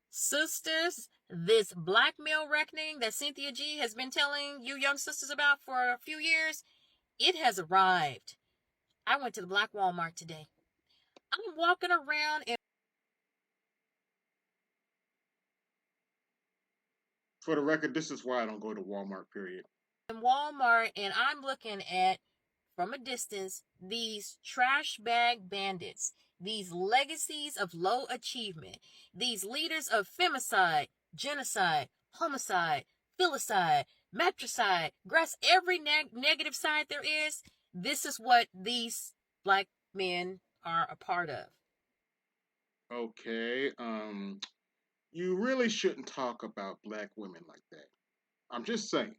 Sisters, this black male reckoning that Cynthia G has been telling you young sisters about for a few years, it has arrived. I went to the Black Walmart today. I'm walking around in For the record, this is why I don't go to Walmart, period. Walmart and I'm looking at, from a distance, these trash bag bandits, these legacies of low achievement, these leaders of femicide, genocide, homicide, filicide, matricide, grass, every negative side there is. This is what these black men are a part of. Okay, you really shouldn't talk about black women like that. I'm just saying.